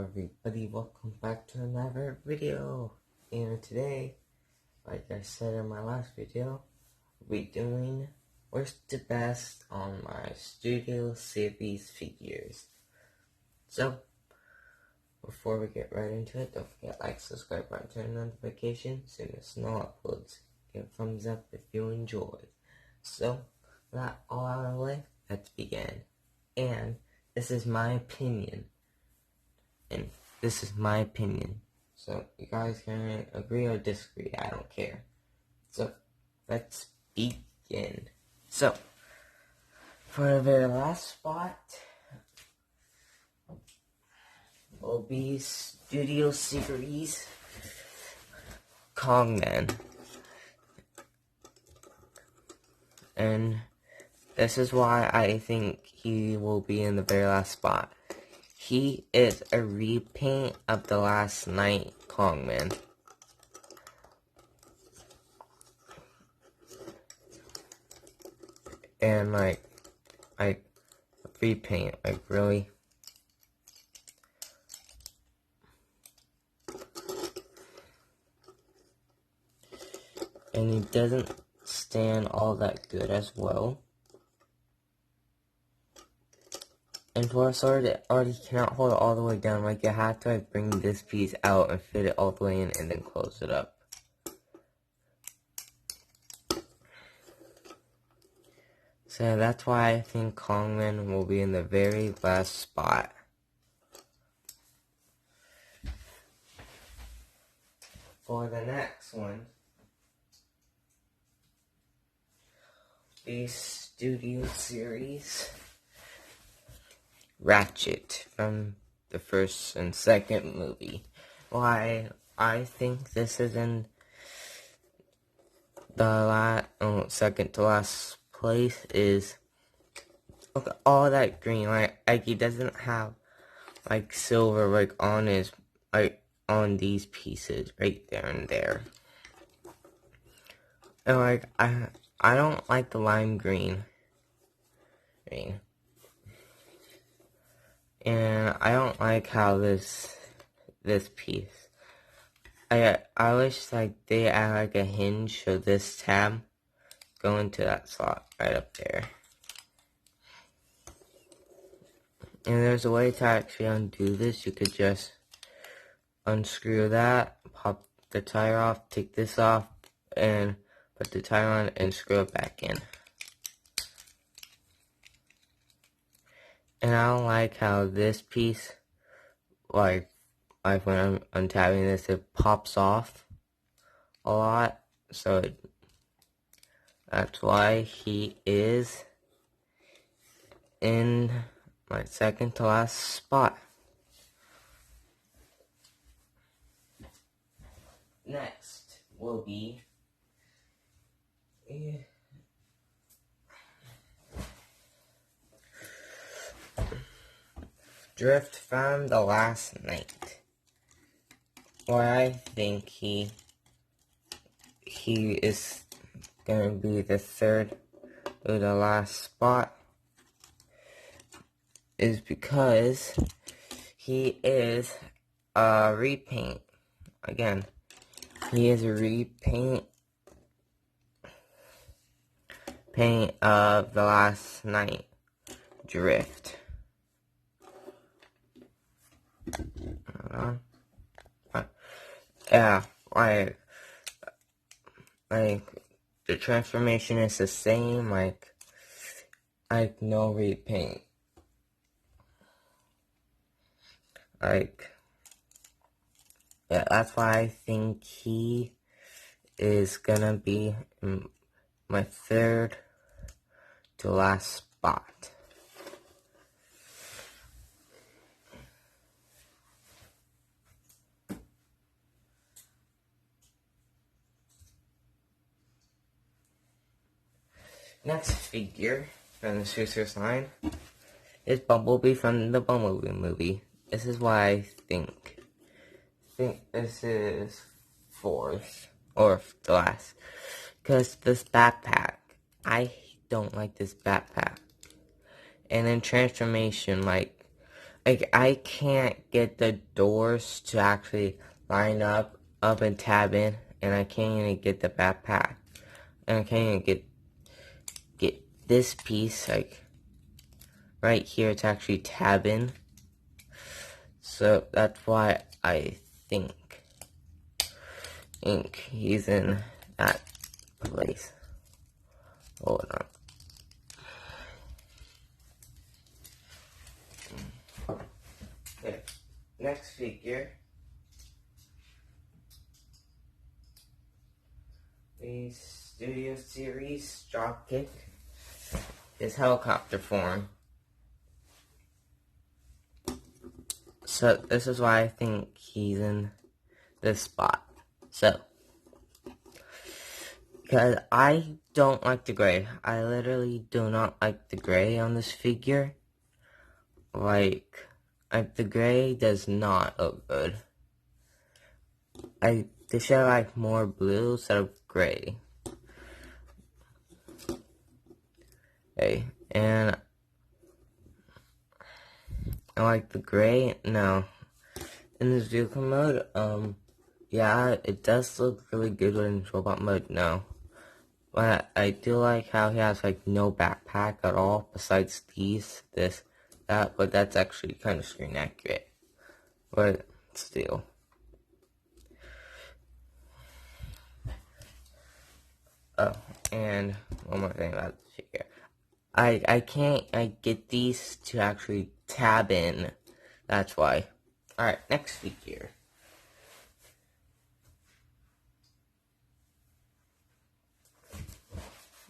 everybody, welcome back to another video. And today, like I said in my last video, we're doing worst to best on my Studio Series figures. So, before we get right into it, don't forget like, subscribe, and turn notifications so you miss no uploads. Give a thumbs up if you enjoyed. So, with that all out of the way, let's begin. And this is my opinion. So you guys can agree or disagree, I don't care. So let's begin. So for the very last spot will be Studio Series Kongman. And this is why I think he will be in the very last spot. He is a repaint of the Last Night Kongman. And like repaint, like really. And he doesn't stand all that good as well. And for a sword, it already cannot hold it all the way down. Like, you have to bring this piece out and fit it all the way in and then close it up. So that's why I think Kongman will be in the very last spot. For the next one, the Studio Series Ratchet from the first and second movie. Why I think this is in the second to last place is, look at all that green. Like he doesn't have like silver like on his, like on these pieces right there and there. And like I don't like the lime green. And I don't like how this piece. I wish like they add like a hinge so this tab go into that slot right up there. And there's a way to actually undo this. You could just unscrew that, pop the tire off, take this off, and put the tire on and screw it back in. And I don't like how this piece, like when I'm untabbing this, it pops off a lot. So that's why he is in my second to last spot. Next will be Drift from the Last Night. Where I think he is gonna be the third or the last spot is because he is a repaint. Again, he is a repaint of the Last Night Drift. Yeah, like the transformation is the same, like no repaint. Yeah, that's why I think he is gonna be in my third to last spot. Next figure from the Suicide line is Bumblebee from the Bumblebee movie. This is why I think this is fourth or the last, because this backpack, I don't like this backpack. And in transformation, like like, I can't get the doors to actually line up and tab in, and I can't even get the backpack, and I can't even get this piece, like, right here to actually tab in. So that's why I think he's in that place. Hold on. Okay, next figure. The Studio Series Dropkick is helicopter form. So this is why I think he's in this spot. So, because I don't like the gray. I literally do not like the gray on this figure. Like the gray does not look good. They should like more blue instead of gray. Okay, and I like the gray. No, in this vehicle mode, yeah, it does look really good in robot mode. No, but I do like how he has like no backpack at all besides these, this, that. But that's actually kind of screen accurate. But still. Oh, and one more thing about the figure. I can't get these to actually tab in. That's why. Alright, next figure.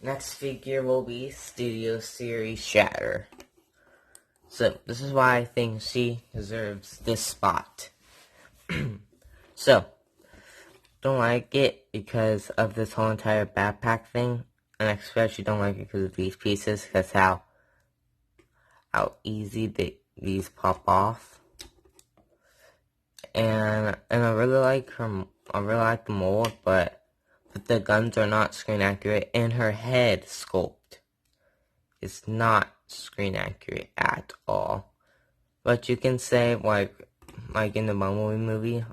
Next figure will be Studio Series Shatter. So, this is why I think she deserves this spot. So, don't like it because of this whole entire backpack thing. And I especially don't like it because of these pieces. Because how easy these pop off. And I really like her. I really like the mold, but the guns are not screen accurate, and her head sculpt is not screen accurate at all. But you can say like in the Bumblebee movie,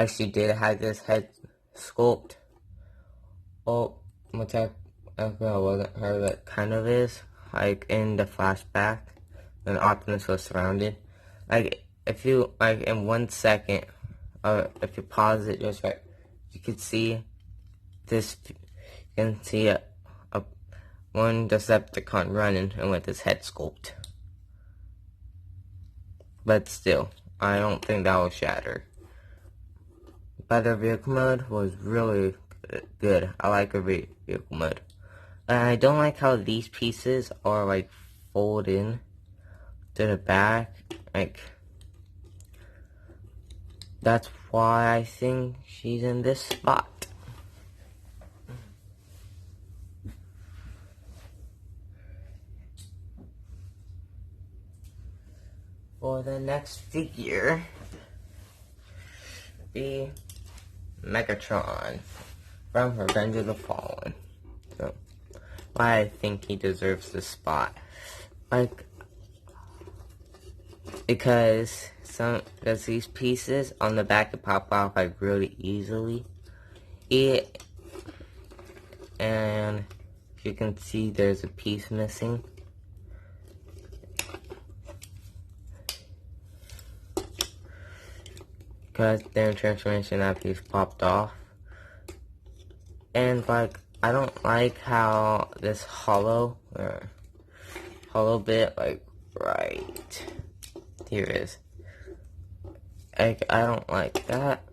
she did have this head sculpt. Well, which I wasn't her, but kind of is like in the flashback when Optimus was surrounded. Like if you in 1 second, if you pause it just right, you could see this. You can see one Decepticon running and with his head sculpt. But still, I don't think that will shatter. But the vehicle mode was really good. I like the vehicle mode. And I don't like how these pieces are like fold in to the back. Like, that's why I think she's in this spot. For the next figure, be Megatron from Revenge of the Fallen. So, why I think he deserves this spot. Like, because these pieces on the back can pop off like really easily. And you can see there's a piece missing. Because during transformation that piece popped off. And like, I don't like how this hollow bit, like right here is. Like, I don't like that.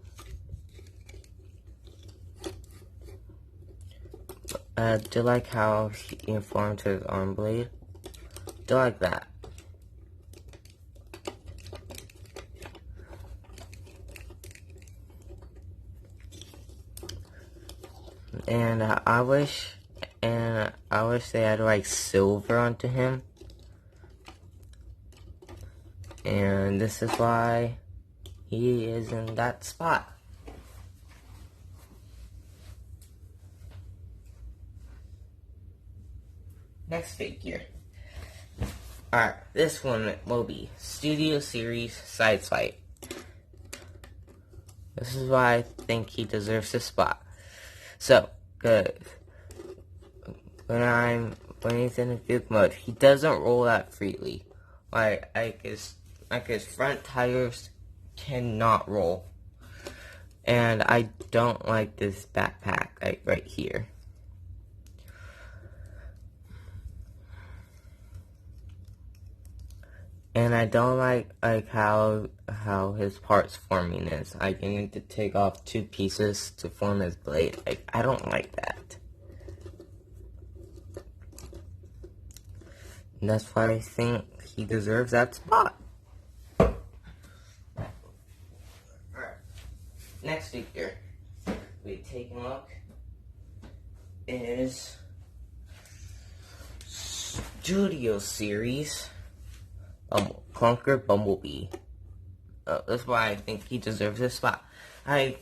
I do like how he informed his arm blade. Do like that. And I wish they had like silver onto him. And this is why he is in that spot. Next figure. Alright, this one will be Studio Series Sideswipe. This is why I think he deserves this spot. So, good. When he's in Duke mode, he doesn't roll that freely. Like his front tires cannot roll. And I don't like this backpack, like right here. And I don't like how his parts forming is. Like, you need to take off 2 pieces to form his blade. Like, I don't like that. And that's why I think he deserves that spot. Alright. Next figure we take a look is Studio Series Clunker Bumblebee. That's why I think he deserves this spot. I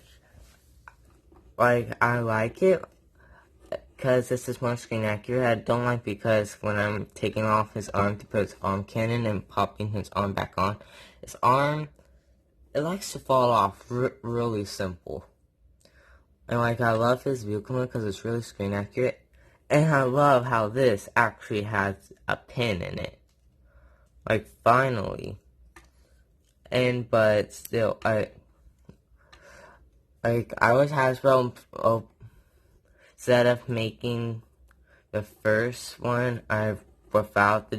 like it because this is more screen accurate. I don't like because when I'm taking off his arm to put his arm cannon and popping his arm back on, his arm, it likes to fall off really simple. And I love his vehicle mode because it's really screen accurate. And I love how this actually has a pin in it. Like, finally. But still, I wish Hasbro, instead of making the first one, without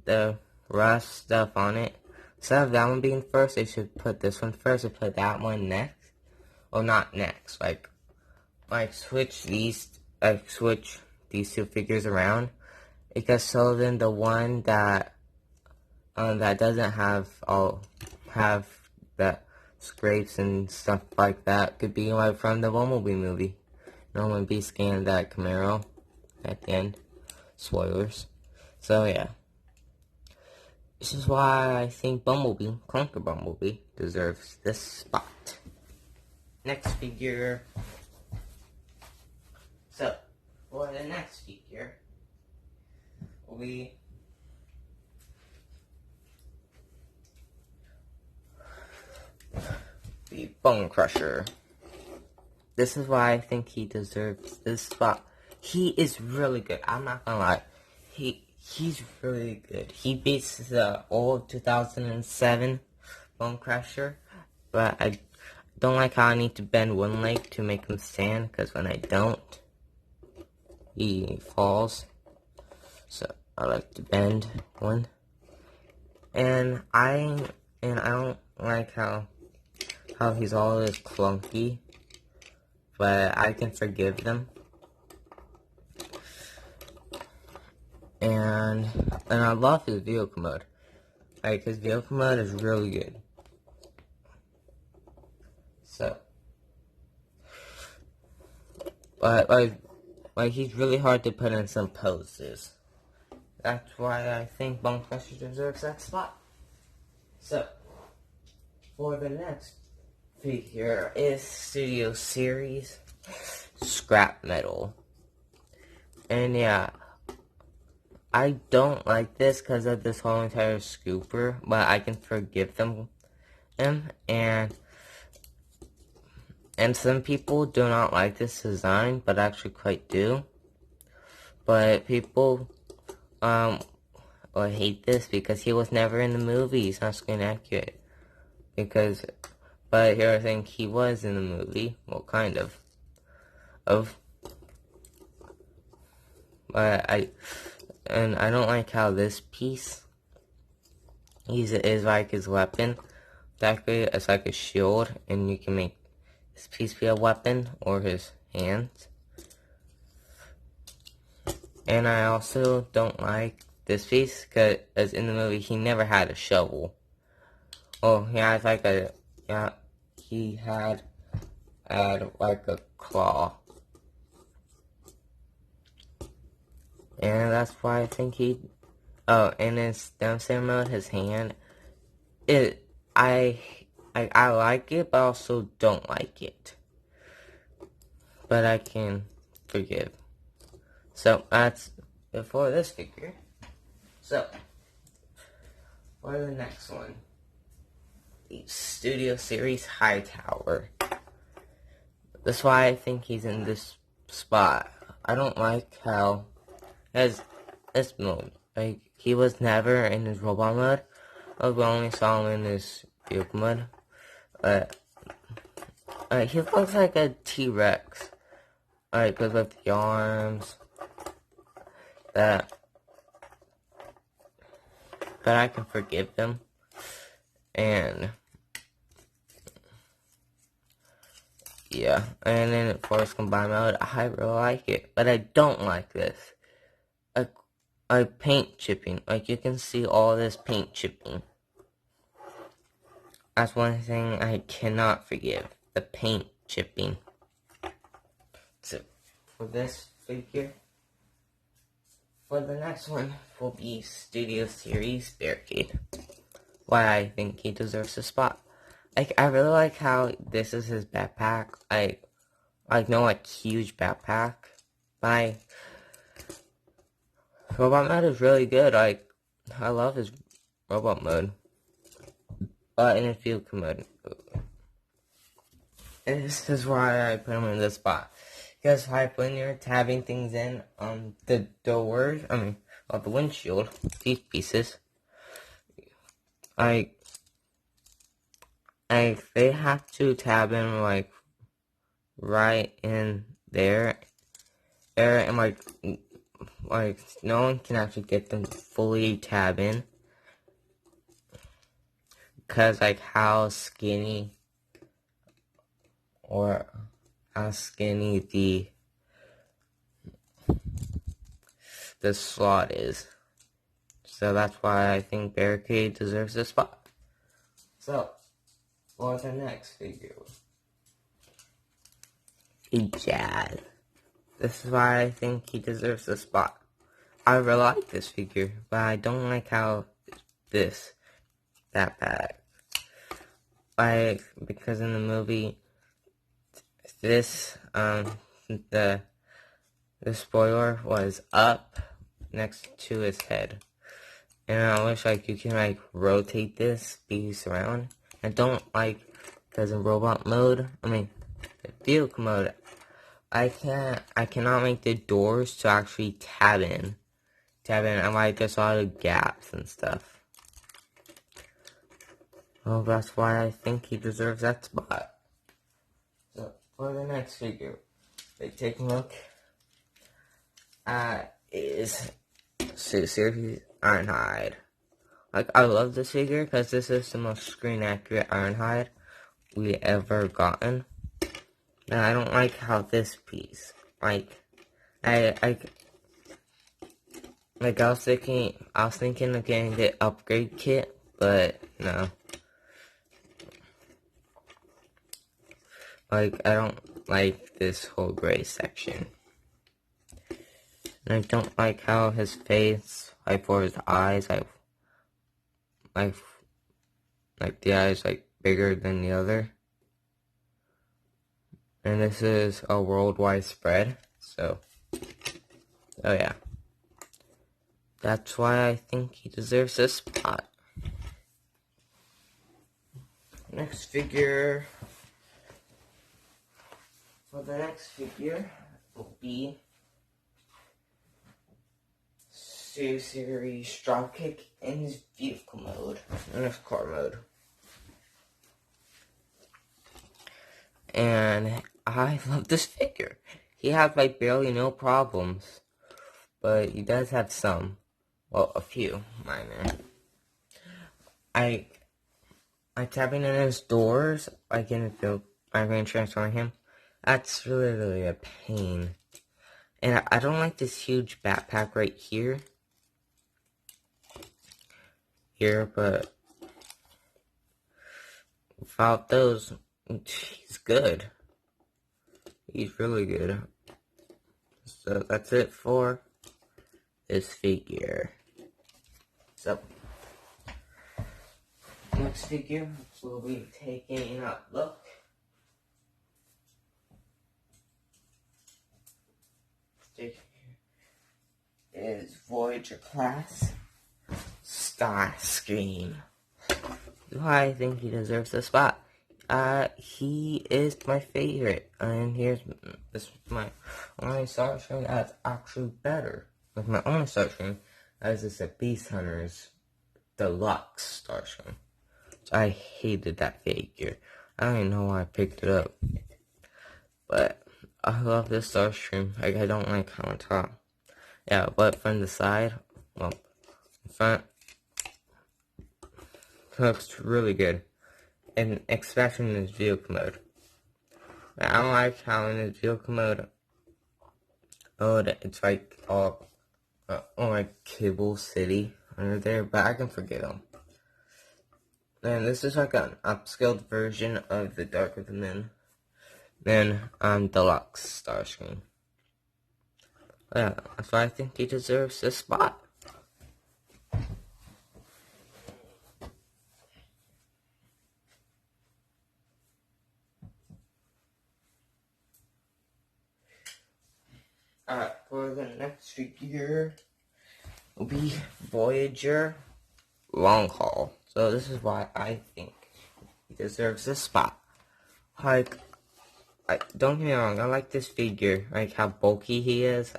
the rust stuff on it, instead of that one being first, they should put this one first and put that one next. Well, not next, switch these 2 figures around. Because so then the one that doesn't have the scrapes and stuff like that could be like from the Bumblebee movie. When B scanned that Camaro at the end. Spoilers. So yeah. This is why I think Clunker Bumblebee, deserves this spot. Next figure. So, for the next figure, we the Bone Crusher. This is why I think he deserves this spot. He is really good. I'm not gonna lie. He's really good. He beats the old 2007 Bone Crusher, but I don't like how I need to bend one leg to make him stand, because when I don't, he falls. So I like to bend one. And I don't like how he's always clunky, but I can forgive them. And I love his vehicle mode. Like, his vehicle mode is really good. So, but like he's really hard to put in some poses. That's why I think Bone Crusher deserves that spot. So, for the next figure is Studio Series Scrap Metal. And yeah, I don't like this because of this whole entire scooper, but I can forgive them. And some people do not like this design, but actually quite do. But people hate this because he was never in the movie. He's not screen accurate. But here I think he was in the movie. Well, kind of. But I don't like how this piece is like his weapon. Exactly, it's like a shield, and you can make this piece be a weapon or his hands. And I also don't like this piece because, as in the movie, he never had a shovel. Oh, he had like he had like a claw. And that's why I think in his downstairs mode, his hand, I like it, but I also don't like it. But I can forgive. So, that's before this figure. So, for the next one, the Studio Series Hightower. That's why I think he's in this spot. I don't like how as this mode, like, he was never in his robot mode. We only saw him in his vehicle mode. But he looks like a T-Rex. Because with the arms. But I can forgive him. And yeah. And then Force Combine mode, I really like it. But I don't like this. Paint chipping. Like, you can see all this paint chipping. That's one thing I cannot forgive. The paint chipping. So, for this figure, for the next one will be Studio Series Barricade. Why I think he deserves a spot. Like, I really like how this is his backpack. No, huge backpack. My robot mode is really good. I love his robot mode. But in his vehicle mode. And this is why I put him in this spot. Because when you're tabbing things in on the doors, the windshield, these pieces, they have to tab in, right in there, and, no one can actually get them fully tab in. Because, how skinny the slot is. So that's why I think Barricade deserves a spot. So, for the next figure, Jazz. This is why I think he deserves a spot. I really like this figure, but I don't like how that bad. Because in the movie, this, the spoiler was up next to his head. And I wish, you can, rotate this piece around. I don't because in robot mode, vehicle mode, I cannot make the doors to actually tab in. And, there's a lot of gaps and stuff. Well, that's why I think he deserves that spot. So, for the next figure, take a look at is Series Ironhide. I love this figure because this is the most screen accurate Ironhide we ever gotten. And I don't like how this piece, I was thinking of getting the upgrade kit, but no. I don't like this whole gray section. And I don't like how his face, for his eyes, the eyes, bigger than the other. And this is a worldwide spread, so, oh yeah. That's why I think he deserves this spot. Next figure. For the next figure will be Series Dropkick in his vehicle mode, in his car mode. And I love this figure. He has barely no problems, but he does have some. Well, a few minor. Tapping in his doors, I'm going to transform him. That's really, really a pain. And I don't like this huge backpack right here. But without those, he's good. He's really good. So that's it for this figure. So, next figure will be taking a look. Is Voyager class. Starscream. Why I think he deserves a spot. He is my favorite, and here's this my only Starscream that's actually better. Like my only Starscream, as is a Beast Hunters Deluxe Starscream. So I hated that figure. I don't even know why I picked it up, but I love this Starscream. Like I don't like how on top. Yeah, but from the side, well, in front, looks really good. And especially in his vehicle mode. I don't like how in his vehicle mode, it's like all like Cable City under there, but I can forget them. And this is like an upscaled version of the Dark of the Moon. Then Deluxe Starscream. Yeah, that's why I think he deserves this spot. Alright, for the next figure will be Voyager Long Haul. So this is why I think he deserves this spot. Like, don't get me wrong, I like this figure, like how bulky he is.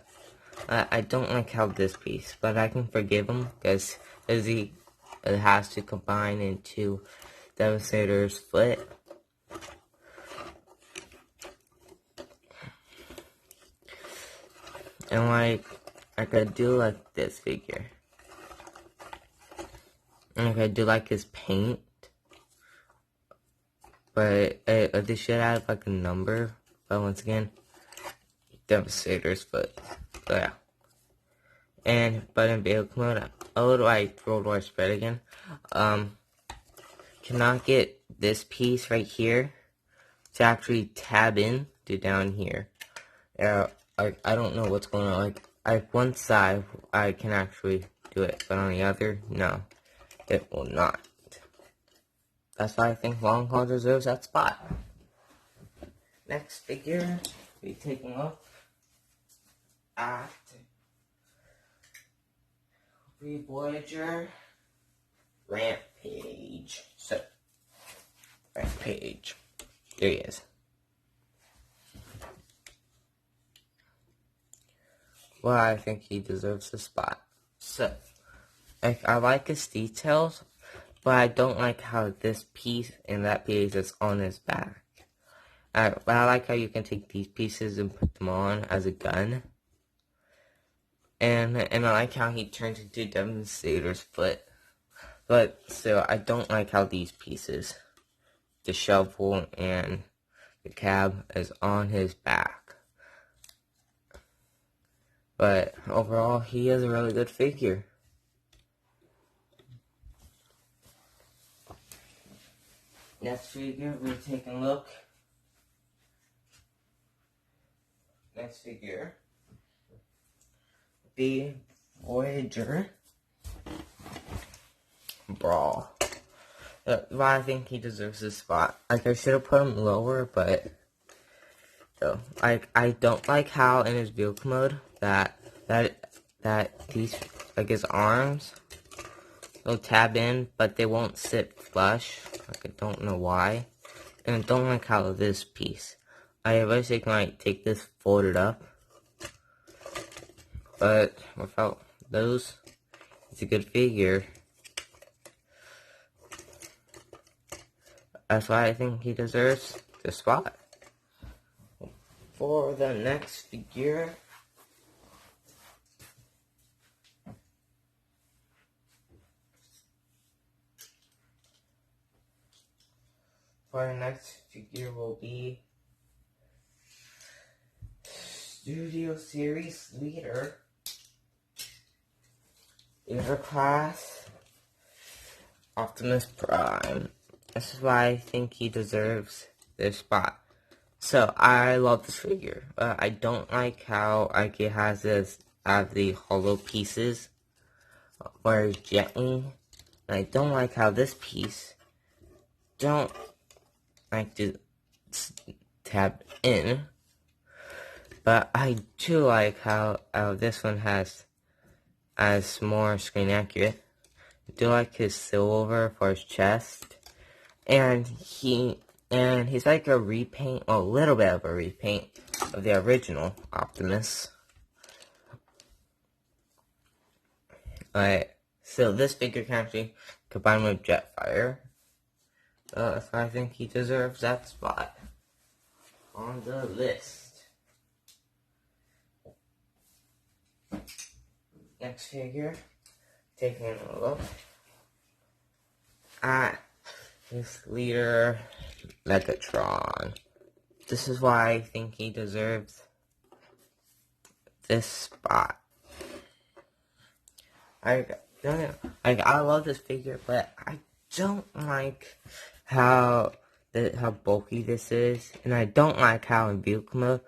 I don't like how this piece, but I can forgive him because it has to combine into Devastator's foot. And like I do like this figure. And like I do like his paint. But they should add like a number. But once again, Devastator's foot. So yeah. But in vehicle mode, oh, like World War Spread again. Cannot get this piece right here to actually tab in to down here. I don't know what's going on. Like one side I can actually do it, but on the other, no, it will not. That's why I think Long Haul deserves that spot. Next figure, we'll be taking a look at Voyager Rampage. So, Rampage. There he is. Well, I think he deserves the spot. So, I like his details, but I don't like how this piece and that piece is on his back. But I like how you can take these pieces and put them on as a gun. And I like how he turns into Devastator's foot. But still, I don't like how these pieces, the shovel and the cab, is on his back. But overall, he is a really good figure. Next figure, we're taking a look. Next figure, the Voyager Brawl. Why I think he deserves this spot. Like I should have put him lower, but so I don't like how in his vehicle mode that these like his arms will tab in, but they won't sit flush. Like I don't know why, and I don't like how this piece. I wish they can like take this folded up, but without those, it's a good figure. That's why I think he deserves the spot. For the next figure, will be Studio Series Leader, Class, Optimus Prime. This is why I think he deserves this spot. So, I love this figure. I don't like how it has the hollow pieces where gently. And I don't like how this piece don't like to tab in. But I do like how this one has more screen accurate. do like his silver for his chest, and he's like a repaint, a little bit of a repaint of the original Optimus. Alright, so this figure can actually combine with Jetfire. So I think he deserves that spot on the list. Next figure, taking a look at his leader, Megatron. This is why I think he deserves this spot. I love this figure, but I don't like how bulky this is, and I don't like how in vehicle mode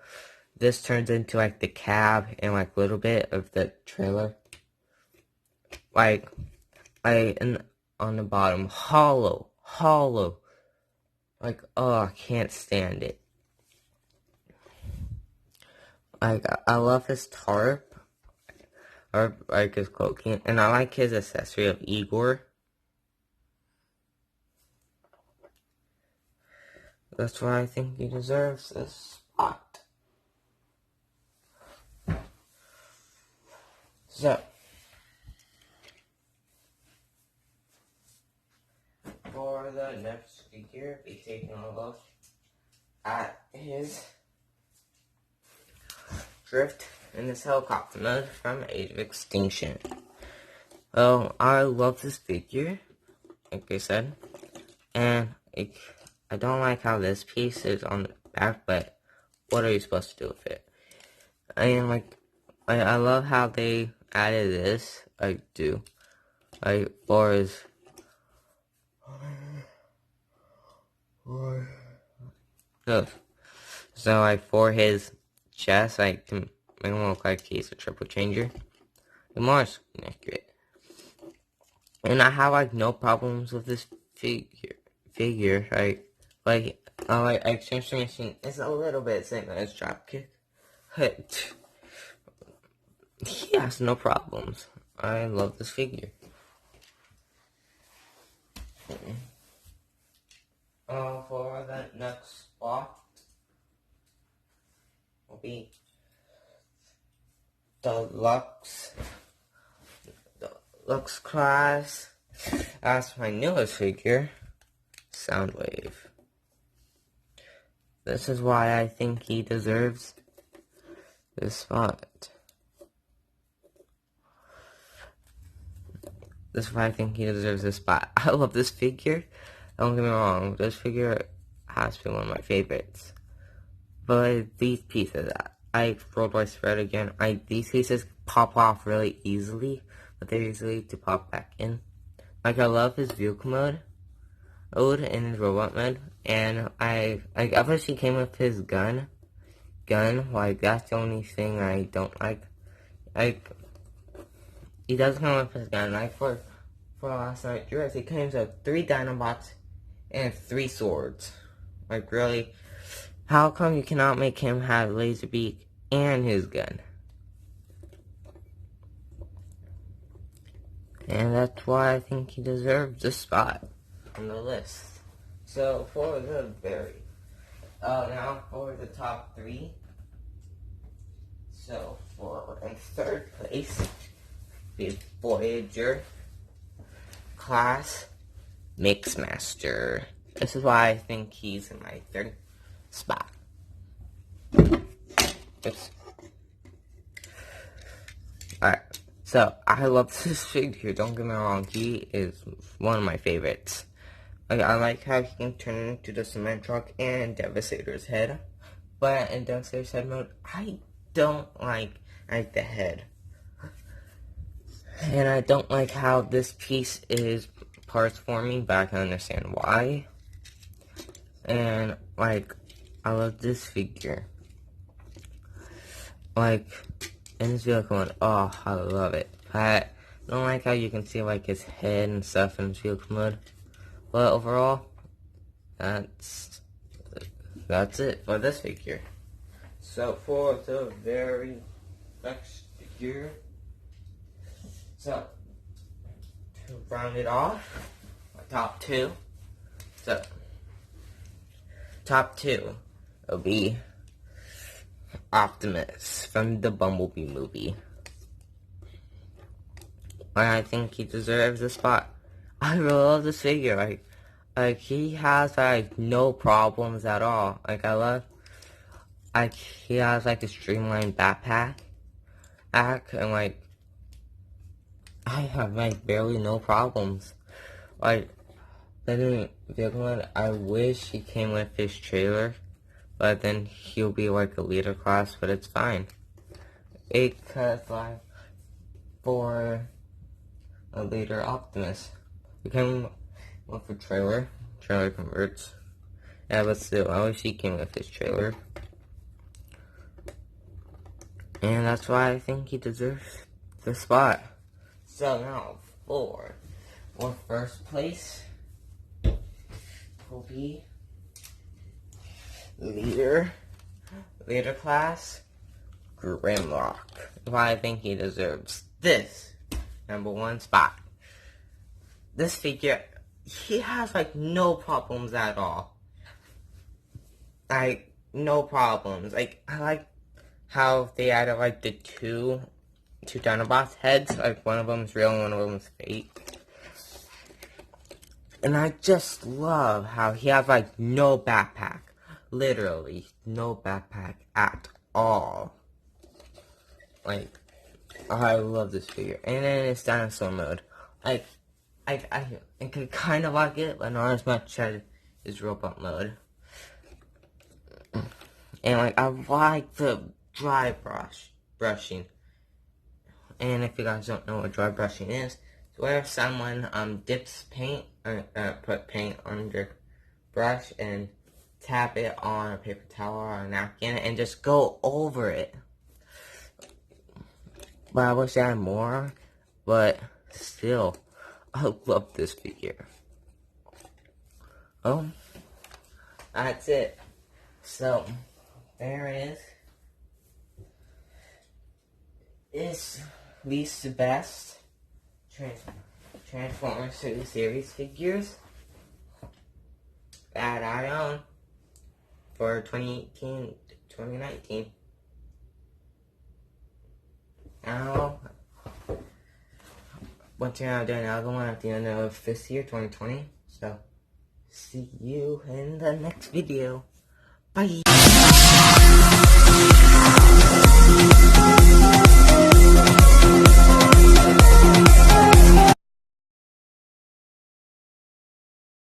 this turns into like the cab and like a little bit of the trailer, like on the bottom, hollow. Like, oh, I can't stand it. Like, I love his tarp, or like his cloaking, and I like his accessory of Igor. That's why I think he deserves this spot. So, for the next figure, be taking a look at his Drift in this helicopter mode from Age of Extinction. Well, I love this figure, like I said, and I don't like how this piece is on the back, but what are you supposed to do with it? I love how they added this. I do. For his so like for his chest, I can make him look like he's a triple changer. The more accurate. And I have like no problems with this figure. Like transformation is a little bit same as Dropkick. But he has no problems. I love this figure. For the next spot will be the Lux class. As my newest figure, Soundwave. This is why I think he deserves this spot. This is why I think he deserves this spot. I love this figure. Don't get me wrong, this figure has been one of my favorites. But these pieces, World War Spread again, these pieces pop off really easily, but they're easy to pop back in. Like, I love his vehicle mode and his robot mode, and obviously came with his gun, like, that's the only thing I don't like. Like, he does come with his gun, like, for Last Night Dress, he comes with 3 Dinobots and 3 swords. Like, really, how come you cannot make him have Laserbeak and his gun? And that's why I think he deserves this spot on the list. So, for the now for the top 3. So, in 3rd place, is Voyager class Mixmaster. This is why I think he's in my 3rd spot. Oops. Alright, so I love this figure, don't get me wrong, he is one of my favorites. I like how he can turn into the cement truck and Devastator's head, but in Devastator's head mode, I don't like the head. And I don't like how this piece is parts forming, but I can understand why. And, like, I love this figure. Like, in this vehicle mode, oh, I love it. I don't like how you can see, like, his head and stuff in this vehicle mode. But overall, that's it for this figure. So, for the very next figure, so, to round it off, my top two. So, top two will be Optimus from the Bumblebee movie. I think he deserves a spot. I really love this figure. Like he has like no problems at all. He has like a streamlined backpack, and like I have like barely no problems. Like the other one, I wish he came with his trailer, but then he'll be like a leader class, but it's fine. Because like for a leader Optimus, we came with a trailer converts. Yeah, but still, I wish he came with his trailer. And that's why I think he deserves the spot. So now, for first place will be leader class Grimlock. Why I think he deserves this #1 spot. This figure, he has like no problems at all. Like no problems. Like I like how they added like the two Dinobots heads. Like one of them is real and one of them is fake. And I just love how he has like no backpack. Literally no backpack at all. Like I love this figure. And then it's dinosaur mode. I could kind of like it, but not as much as his robot mode. And like I like the dry brushing. And if you guys don't know what dry brushing is, it's where someone dips paint or put paint on your brush and tap it on a paper towel or a napkin and just go over it. But I wish I had more, but still, I love this figure. Oh, that's it. So, there it is. It's least the best Transformers series figures that I own for 2018 to 2019. Now, once again, I'll do another one at the end of this year, 2020. So, see you in the next video. Bye!